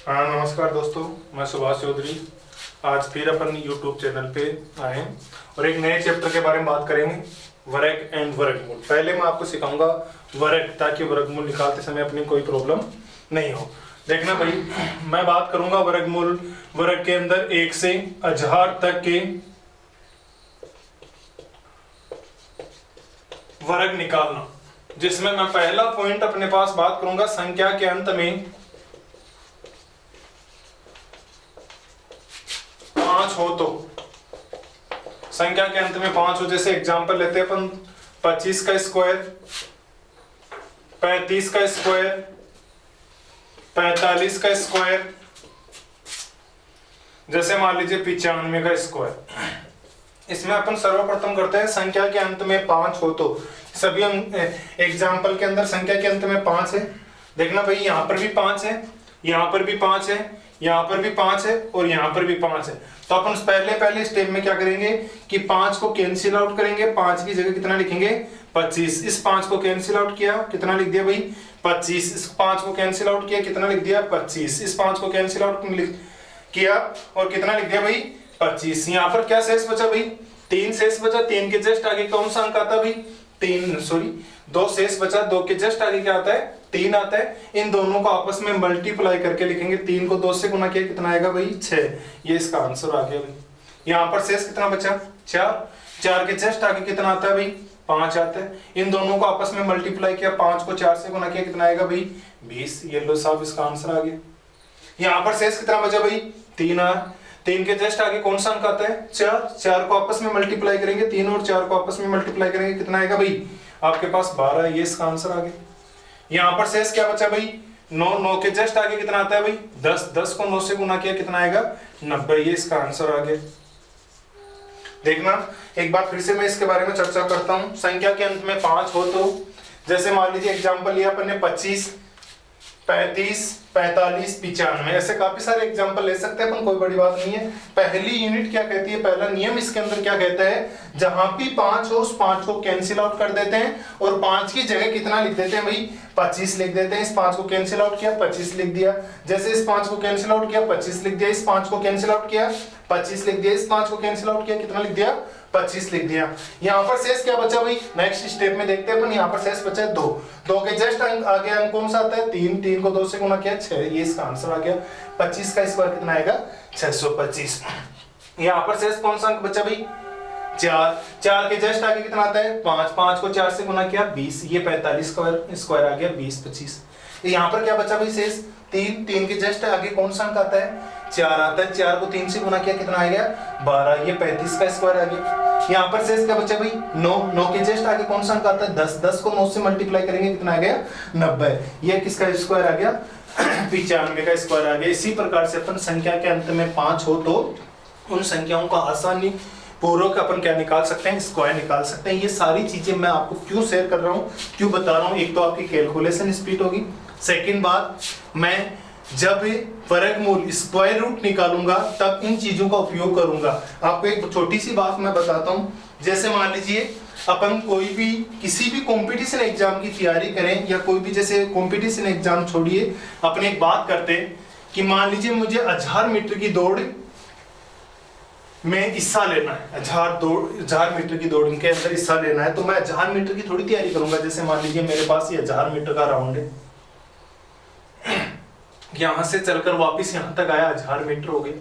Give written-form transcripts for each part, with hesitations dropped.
हाँ नमस्कार दोस्तों, मैं सुभाष चौधरी। आज फिर अपन YouTube चैनल पे आए हैं और एक नए चैप्टर के बारे में बात करेंगे, वर्ग एंड वर्गमूल। पहले मैं आपको सिखाऊंगा वर्ग, ताकि वर्गमूल निकालते समय अपनी कोई प्रॉब्लम नहीं हो। देखना भाई, मैं बात करूंगा वर्गमूल। वर्ग के अंदर 1 से 1000 तक के वर्ग निकालना, जिसमें मैं पहला पॉइंट अपने पास बात करूंगा संख्या के अंत में 5 हो तो। संख्या के अंत में 5 हो, जैसे एग्जांपल लेते हैं अपन 25 का स्क्वायर, 35 का स्क्वायर, 45 का स्क्वायर, जैसे मान लीजिए 95 का स्क्वायर। इसमें अपन सर्वप्रथम करते हैं संख्या के अंत में 5 हो तो। सभी एग्जांपल के अंदर संख्या के अंत में 5 है। देखना भाई, यहां पर भी 5 है, यहां पर भी 5 है, यहां पर भी 5 है और यहां पर भी 5 है। तो अपन पहले स्टेप में क्या करेंगे कि 5 को कैंसिल आउट करेंगे। 5 की जगह कितना लिखेंगे? 25। इस 5 को कैंसिल आउट किया, कितना लिख दिया भाई? 25। इस 5 को कैंसिल आउट किया, कितना लिख दिया? 25। इस 5 को कैंसिल आउट किया और कितना लिख दिया भाई? 25। यहाँ पर क्या शेष बचा भाई? 3 शेष बचा। 3 के जस्ट आगे कौन सा अंक आता है भाई? 2 शेष बचा। 2 के जस्ट आगे क्या आता है? 3 आता है। इन दोनों को आपस में मल्टीप्लाई करके लिखेंगे। 3 को 2 से गुना किया, कितना आएगा भाई? 6। ये इसका आंसर आ गया भाई। यहाँ पर शेष कितना बचा? 4। 4 के जस्ट आगे कितना आता है भाई? 5 आता है। इन दोनों को आपस में मल्टीप्लाई किया, 5 को 4 से गुना किया, कितना आएगा भाई? 20। ये लो साहब, इसका आंसर आ गया। यहाँ पर शेष कितना बचा भाई? 3 आया। 3 के जस्ट आगे कौन सा अंक आता है? 4। 4 को आपस में मल्टीप्लाई करेंगे, 3 और 4 को आपस में मल्टीप्लाई करेंगे, कितना आएगा भाई? आपके पास 12। ये इसका आंसर आ गया। यहाँ पर शेष क्या बचा भाई? 9। 9 के जस्ट आगे कितना आता है भाई? 10। 10 को 9 से गुना किया, कितना आएगा? 90। ये इसका आंसर आ गया। देखना, एक बार फिर से मैं इसके बारे में चर्चा करता हूं। संख्या के अंत में 5 हो तो, जैसे मान लीजिए एग्जांपल लिया अपन ने 25, 35, 45, 95। ऐसे काफी सारे एग्जांपल ले सकते हैं अपन, कोई बड़ी बात नहीं है। पहली यूनिट क्या कहती है, पहला नियम इसके अंदर क्या कहता है? जहां भी 5 हो, उस 5 को कैंसिल आउट कर देते हैं और 5 की जगह कितना लिख देते हैं भाई? 25 लिख देते हैं। इस 5 को कैंसिल आउट किया, 25 लिख दिया। जैसे इस 5 को कैंसिल आउट किया, 25 लिख दिया। इस 5 को कैंसिल आउट किया, 25 लिख दिया। इस 5 को कैंसिल आउट किया, कितना लिख दिया? 25 लिख दिया। यहाँ पर शेष क्या बचा भाई? नेक्स्ट स्टेप में देखते हैं अपन। यहाँ पर शेष बचा है 2। 2 के जस्ट आगे अंक कौन सा आता है? 3। 3 को 2 से गुना किया, 6। ये इसका आंसर आ गया। 25 का स्क्वायर कितना आएगा? 625। यहाँ पर शेष कौन सा अंक बचा भाई? 4। 4 के जस्ट आगे कितना आता है? 5। 5 को 4 से गुना किया, 20। ये 45 का स्क्वायर आ गया, 20, 25। यहाँ पर क्या बचा भाई? शेष 3। 3 के जस्ट आगे कौन सा अंक आता है? 4 आता है। 4 को 3 से गुना किया, कितना आ गया? 12। ये 35 का स्क्वायर आ गया। यहाँ पर शेष क्या बचा भाई? 9। 9 के जस्ट आगे कौन सा अंक आता है? 10। 10 को 9 से मल्टीप्लाई करेंगे, कितना आ गया? 90। ये किसका स्क्वायर आ गया? 95 का स्क्वायर आ गया। इसी प्रकार से अपन संख्या के अंत में 5 हो तो उन संख्याओं का आसानी पूर्वक अपन क्या निकाल सकते हैं? स्क्वायर निकाल सकते हैं। ये सारी चीजें मैं आपको क्यों शेयर कर रहा हूँ, क्यों बता रहा हूँ? एक तो आपकी कैलकुलेशन स्पीड होगी। सेकंड बात, मैं जब वर्गमूल स्क्वायर रूट निकालूंगा तब इन चीजों का उपयोग करूंगा। आपको एक छोटी सी बात मैं बताता हूँ। जैसे मान लीजिए अपन कोई भी किसी भी कंपटीशन एग्जाम की तैयारी करें, या कोई भी, जैसे कंपटीशन एग्जाम छोड़िए, अपने एक बात करते हैं कि मान लीजिए मुझे 1000 मीटर की दौड़ में हिस्सा लेना है। 1000 मीटर की दौड़ के अंदर हिस्सा लेना है, तो मैं 1000 मीटर की थोड़ी तैयारी करूंगा। जैसे मान लीजिए मेरे पास ये 1000 मीटर का राउंड है, यहां से चलकर वापस यहां तक आया, 1000 मीटर हो गए।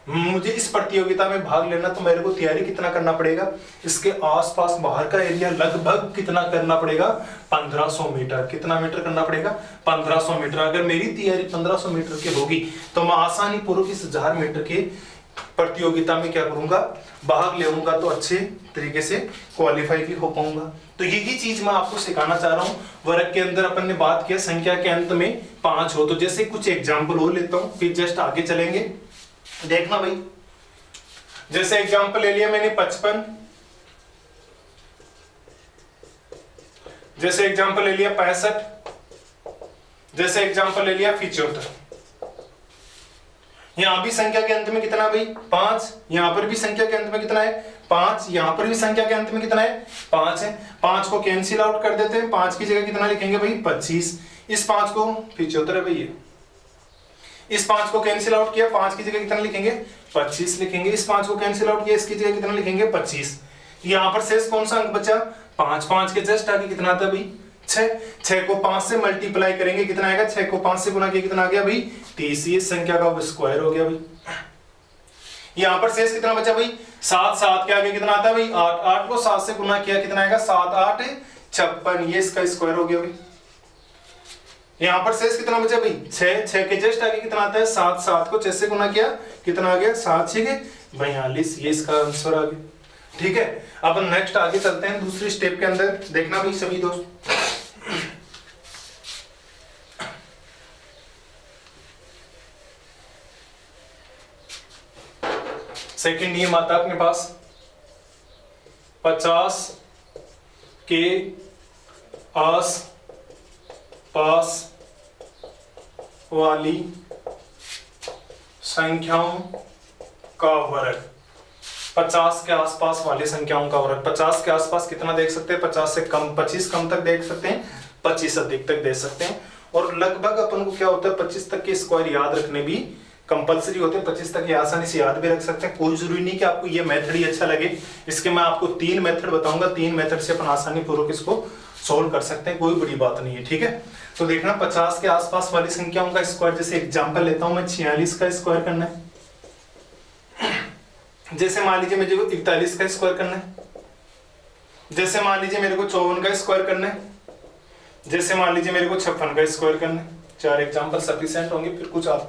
मुझे इस प्रतियोगिता में भाग लेना, तो मेरे को तैयारी कितना करना पड़ेगा? इसके आसपास बाहर का एरिया लगभग कितना करना पड़ेगा? 1500 मीटर। कितना मीटर करना पड़ेगा? 1500 मीटर। अगर मेरी तैयारी 1500 मीटर की होगी तो मैं आसानी पूर्वक इस 1000 मीटर के प्रतियोगिता में क्या करूंगा? भाग लेऊंगा, तो अच्छे तरीके से क्वालिफाई भी हो पाऊंगा। तो यही चीज मैं आपको सिखाना चाह रहा हूं। वर्ग के अंदर अपन ने बात किया संख्या के अंत में 5 हो तो। जैसे कुछ एग्जांपल और लेता हूं, फिर जस्ट आगे चलेंगे। देखना भाई, जैसे एग्जांपल ले लिया मैंने 55, जैसे एग्जांपल ले लिया 65, जैसे एग्जांपल ले लिया 75। यहां भी संख्या के अंत में कितना भाई? 5। यहां पर भी संख्या के अंत में कितना है? 5। यहां पर भी संख्या के अंत में कितना है? 5 है। 5 को कैंसिल आउट कर देते हैं। 5 की जगह कितना लिखेंगे भाई? 25। इस 5 को 75 है भैया। इस 5 को कैंसिल आउट किया, 5 की जगह कितना लिखेंगे 25 लिखेंगे। इस 5 को कैंसिल आउट किया, इसकी जगह कितना लिखेंगे 25। यहाँ पर शेष कौन सा अंक बचा 5, 5 के जस्ट आगे कितना आता भाई 6, 6 को 5 से मल्टीप्लाई करेंगे कितना आएगा, 6 को 5 से गुना किया कितना आ गया भाई 30। ये संख्या का स्क्वायर हो गया भाई। यहाँ पर शेष कितना बचा भाई 7, 7 के आगे कितना आता है भाई 8, 8 को 7 से गुना किया कितना आएगा 7, 8 56, ये इसका स्क्वायर हो गया भाई। यहाँ पर शेष कितना बचा भाई 6, 6 के जस्ट आगे कितना आता है 7, 7 को 6 से गुना किया कितना आ गया 7 6 42, ये इसका आंसर आ गया। ठीक है, अब नेक्स्ट आगे चलते हैं दूसरी स्टेप के अंदर। देखना भाई सभी दोस्त, सेकंड नियम आता है अपने पास 50 के आस पास वाली संख्याओं का वर्ग। 50 के आसपास वाली संख्याओं का वर्ग। 50 के आसपास कितना देख सकते हैं 50 से कम, 25 कम तक देख सकते हैं, 25 अधिक तक देख सकते हैं। और लगभग अपन को क्या होता है 25 तक के स्क्वायर याद रखने भी कंपलसरी होते हैं। 25 तक ये आसानी से याद भी रख सकते हैं। कोई जरूरी नहीं कि आपको ये मेथड ही अच्छा लगे। इसके मैं आपको 3 मेथड बताऊंगा, 3 मेथड से अपन आसानी पूर्वक इसको सोल्व कर सकते हैं, कोई बड़ी बात नहीं है। ठीक है, तो देखना 50 के आसपास वाली संख्याओं का स्क्वायर, जैसे एग्जांपल लेता हूं मैं 46 का स्क्वायर करना है, जैसे मान लीजिए मुझे 41 का स्क्वायर करना है, जैसे मान लीजिए मेरे को 54 का स्क्वायर करना है, जैसे मान लीजिए मेरे को 56 का स्क्वायर करना है। 4 एग्जांपल सफिशिएंट होंगे, फिर कुछ आप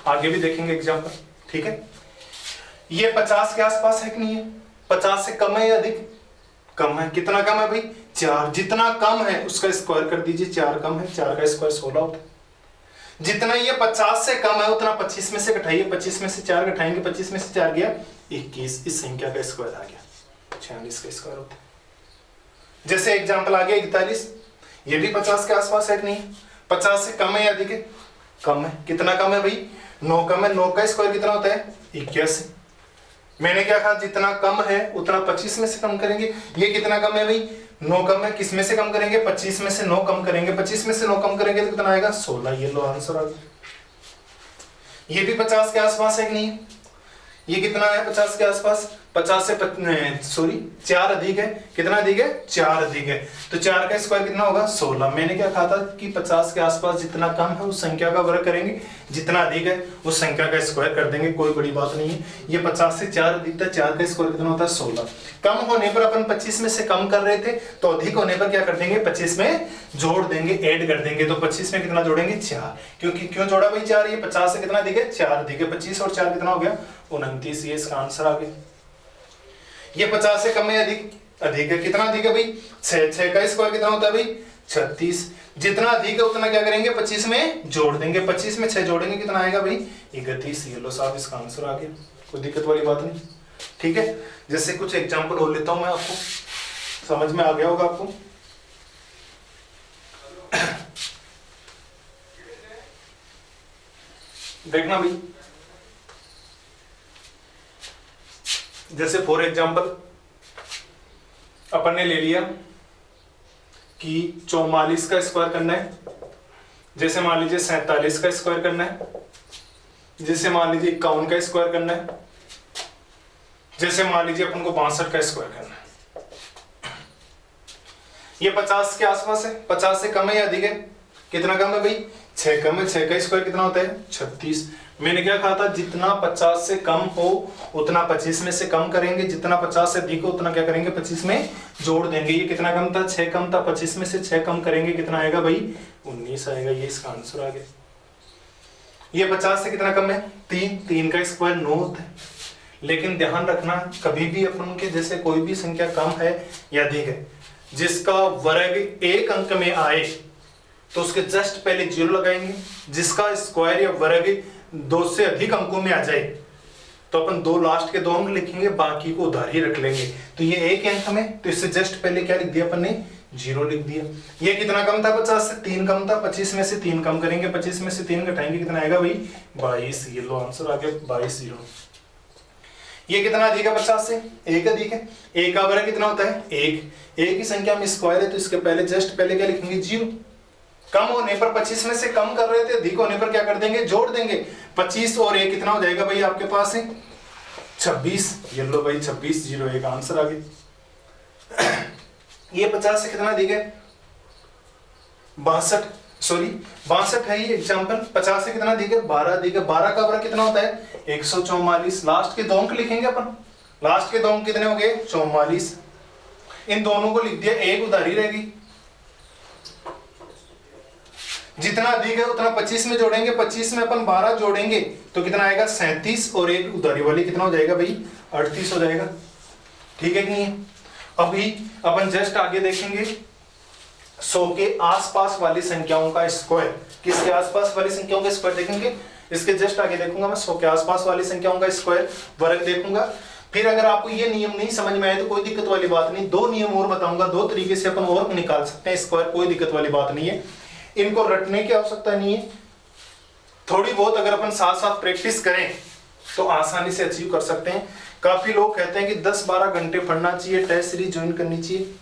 आगे भी देखेंगे एग्जांपल। ठीक है, ये 50 के आसपास है कि नहीं है, 50 से कम है या अधिक, कम है। कितना कम है भाई 4, जितना कम है उसका स्क्वायर कर दीजिए, 4 कम है, 4 का स्क्वायर 16 होता है। जितना ये 50 से कम है उतना 25 में से घटाइए, 25 में से 4 घटाएंगे, 25 में से 4 गया 21, इस संख्या का स्क्वायर आ गया 46 का स्क्वायर होता है। जैसे एग्जांपल आ गया 41, ये भी 50 के आसपास है कि नहीं, 50 से कम है या अधिक है, कम है। कितना कम है भाई 9 कम है, 9 का स्क्वायर कितना होता है 81। मैंने क्या कहा जितना कम है उतना 25 में से कम करेंगे। ये कितना कम है भाई 9 कम है, किस में से कम करेंगे 25 में से 9 कम करेंगे, 25 में से 9 कम करेंगे तो कितना आएगा 16, ये लो आंसर आ गया। ये भी 50 के आसपास है कि नहीं, ये कितना है 50 के आसपास, 50 से 4 अधिक है, कितना अधिक है 4 अधिक है, तो 4 का स्क्वायर कितना होगा 16। मैंने क्या कहा था कि 50 के आसपास जितना कम है उस संख्या का वर्ग करेंगे, जितना अधिक है उस संख्या का स्क्वायर कर देंगे, कोई बड़ी बात नहीं है। ये 50 से 4 अधिक था, 4 का स्क्वायर कितना होता है 16। कम होने पर अपन 25 में से कम कर रहे थे, तो अधिक होने पर क्या कर देंगे 25 में जोड़ देंगे, ऐड कर देंगे। तो 25 में कितना जोड़ेंगे 4, क्योंकि क्यों जोड़ा भाई 4, ये 50 से कितना अधिक है 4 अधिक है, 25 और 4 कितना हो गया 29, ये इसका आंसर आ गया। ये 50 से कम है अधिक, अधिक है, कितना अधिक है भाई 6, 6 का स्क्वायर कितना होता है भाई 36। जितना अधिक है उतना क्या करेंगे 25 में जोड़ देंगे, 25 में 6 जोड़ेंगे कितना आएगा भाई 31, ये लो साहब इसका आंसर आ गया, कोई दिक्कत वाली बात नहीं। ठीक है, जैसे कुछ एग्जांपल और लेता हूं मैं, आपको समझ में आ गया होगा आपको। देखना भाई, जैसे फॉर एग्जांपल अपन ने ले लिया कि 44 का स्क्वायर करना है, जैसे मान लीजिए 47 का स्क्वायर करना है, जैसे मान लीजिए 51 का स्क्वायर करना है, जैसे मान लीजिए अपन को 62 का स्क्वायर करना है। ये 50 के आसपास है, 50 से कम है या अधिक है, कितना कम है भाई 6 कम है, 6 का स्क्वायर कितना होता है 36। मैंने क्या कहा था जितना 50 से कम हो उतना 25 में से कम करेंगे, जितना 50 से अधिक हो उतना क्या करेंगे 25 में जोड़ देंगे। ये कितना कम था 6 कम था, 25 में से 6 कम करेंगे कितना आएगा भाई 19 आएगा, ये इसका आंसर आ गया। ये 50 से कितना कम है 3, 3 का स्क्वायर 9 होता है। लेकिन ध्यान रखना कभी भी अपन के जैसे कोई भी संख्या कम है या अधिक है जिसका वर्ग एक अंक में आए तो उसके जस्ट पहले 0 लगाएंगे, जिसका स्क्वायर या वर्ग 2 से अधिक अंकों में आ जाए तो अपन 2 लास्ट के 2 अंक लिखेंगे, बाकी को उधार ही रख लेंगे। तो ये एक अंक में, तो इससे जस्ट पहले क्या लिख दिया अपन ने 0 लिख दिया। ये कितना कम था 50 से 3 कम था, 25 में से 3 कम करेंगे, 25 में से 3 घटाएंगे कितना आएगा भाई 22, ये लो आंसर आ गया 22 0। ये कितना अधिक है 50 से 1 अधिक है, 1 का वर्ग कितना होता है 1, 1 की संख्या में स्क्वायर है तो इसके पहले जस्ट पहले क्या लिखेंगे 0। कम होने पर 25 में से कम कर रहे थे, अधिक होने पर क्या कर देंगे, जोड़ देंगे। 25 और 1 कितना हो जाएगा भाई आपके पास है 26। ये लो भाई 26, 01 आंसर आ गया। ये 50 से कितना दी गए 62 है ये एग्जांपल। 50 से कितना दी गए 12 दी गए। 12 का वर्ग कितना होता है 144। लास्ट के दो अंक लिखेंगे अपन, लास्ट के दो अंक कितने हो गए 44। इन दोनों को लिख दिया, एक उधारी रहेगी। जितना अधिक है उतना 25 में जोड़ेंगे, 25 में अपन 12 जोड़ेंगे तो कितना आएगा 37 और एक उधारी वाली कितना हो जाएगा भाई 38 हो जाएगा। ठीक है कि नहीं। अभी अपन जस्ट आगे देखेंगे 100 के आसपास वाली संख्याओं का स्क्वायर। किसके आसपास वाली संख्याओं का स्क्वायर देखेंगे, इसके जस्ट आगे देखूंगा मैं 100 के आसपास वाली संख्याओं का स्क्वायर वर्ग देखूंगा। फिर अगर आपको ये नियम नहीं समझ में आए तो कोई दिक्कत वाली बात नहीं, दो नियम और बताऊंगा, दो तरीके से अपन और निकाल सकते हैं स्क्वायर, कोई दिक्कत वाली बात नहीं है। इनको रटने की आवश्यकता नहीं है, थोड़ी बहुत अगर अपन साथ साथ प्रैक्टिस करें तो आसानी से अचीव कर सकते हैं। काफी लोग कहते हैं कि 10-12 घंटे पढ़ना चाहिए, टेस्ट सीरीज ज्वाइन करनी चाहिए।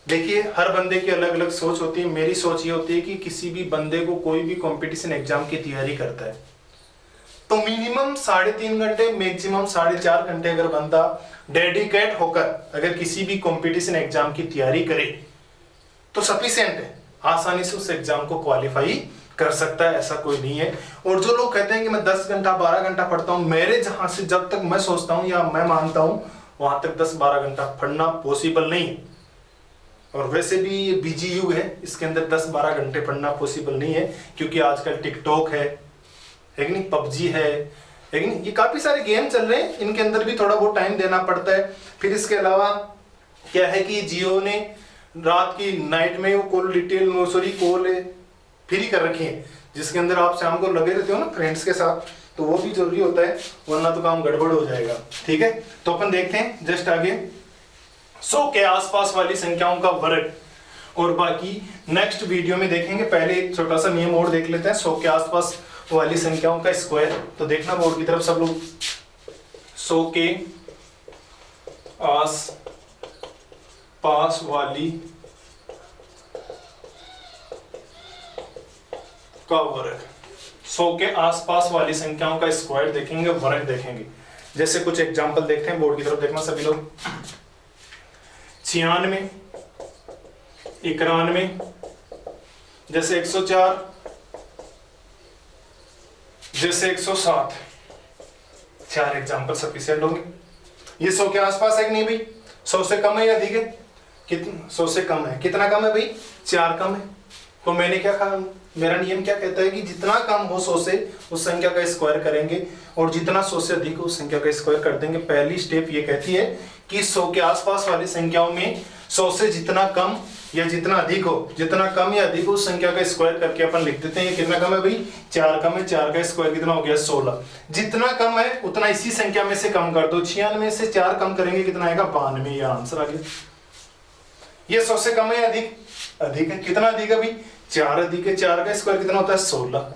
देखिए हर बंदे की अलग अलग सोच होती है। मेरी सोच ये होती है कि किसी भी बंदे को कोई भी कंपटीशन एग्जाम की तैयारी करता है तो मिनिमम 3.5 घंटे, मैक्सिमम 4.5 घंटे अगर बंदा डेडिकेट होकर अगर किसी भी कंपटीशन एग्जाम की तैयारी करे तो सफिशिएंट है, आसानी से उस एग्जाम को क्वालिफाई कर सकता है, ऐसा कोई नहीं है। और जो लोग कहते हैं कि मैं 10 घंटा 12 घंटा पढ़ता हूं, मेरे जहां से जब तक मैं सोचता हूं या मैं मानता हूं वहां तक 10-12 घंटा पढ़ना पॉसिबल नहीं है। और वैसे भी ये बिजी युग है, इसके अंदर 10-12 घंटे पढ़ना पॉसिबल नहीं है, क्योंकि आजकल टिकटॉक है कि नहीं, पबजी है कि नहीं, ये काफी सारे गेम चल रहे हैं, इनके अंदर भी थोड़ा बहुत टाइम देना पड़ता है। फिर इसके अलावा क्या है कि जियो ने रात की नाइट में वो कॉल डिटेल कॉल फ्री कर रखी है, जिसके अंदर आप शाम को लगे रहते हो ना फ्रेंड्स के साथ, तो वो भी जरूरी होता है, वरना तो काम गड़बड़ हो जाएगा। ठीक है, तो अपन देखते हैं जस्ट आगे 100 के आसपास वाली संख्याओं का वर्ग, और बाकी नेक्स्ट वीडियो में देखेंगे। पहले एक छोटा सा नियम और देख लेते हैं 100 के आसपास वाली संख्याओं का स्क्वायर। तो देखना बोर्ड की तरफ सब लोग, 100 के आस पास वाली का वर्ग, 100 के आसपास वाली संख्याओं का स्क्वायर देखेंगे, वर्ग देखेंगे। जैसे कुछ एग्जांपल देखते हैं, बोर्ड की तरफ देखना सभी लोग। 96, 91, जैसे 104, जैसे 107, 4 एग्जांपल सफिशिएंट होंगे। ये 100 के आसपास है कि नहीं भाई, 100 से कम है या अधिक है, कितना 100 से कम है, कितना कम है भाई 4 कम है। तो मैंने क्या कहा, मेरा नियम क्या कहता है कि जितना कम हो 100 से उस संख्या का स्क्वायर करेंगे, और जितना 100 से अधिक हो उस संख्या का स्क्वायर कर देंगे। पहली स्टेप ये कहती है कि 100 के आसपास वाली संख्याओं में 100 से जितना कम या जितना अधिक हो, जितना कम या अधिक हो उस संख्या का स्क्वायर करके अपन लिख देते हैं। कितना कम है भाई 4 कम है, 4 का स्क्वायर कितना हो गया 16। जितना कम है उतना इसी संख्या में से कम कर दो, 96 से 4 कम करेंगे कितना आएगा 92, ये आंसर आ गया। ये 100 से कम है या अधिक, अधिक है। कितना अधिक है भाई 4 अधिक है, 4 का स्क्वायर कितना होता है 16।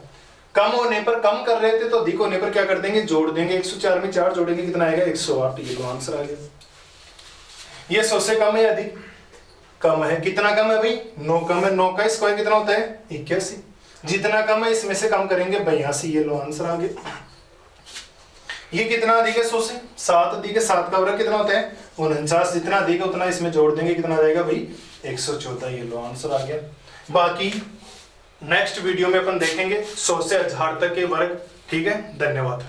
कम होने पर कम कर रहे थे तो अधिक होने पर क्या कर देंगे, जोड़ देंगे। 104 में 4 जोड़ेंगे कितना आएगा 108, ये तो आंसर आ गया। ये 100 से कम है या अधिक, कम है। कितना कम है भाई 9 कम है, 9 का स्क्वायर कितना होता है 81। जितना कम है इसमें से कम करेंगे 82, ये लो आंसर आ गया। ये कितना अधिक है 100 से, 7 अधिक है, 7 का वर्ग कितना होता है 49। जितना अधिक है उतना इसमें जोड़ देंगे कितना आ जाएगा भाई 114, ये लो आंसर आ गया। बाकी नेक्स्ट वीडियो में अपन देखेंगे 100 से 1000 तक के वर्ग। ठीक है, धन्यवाद।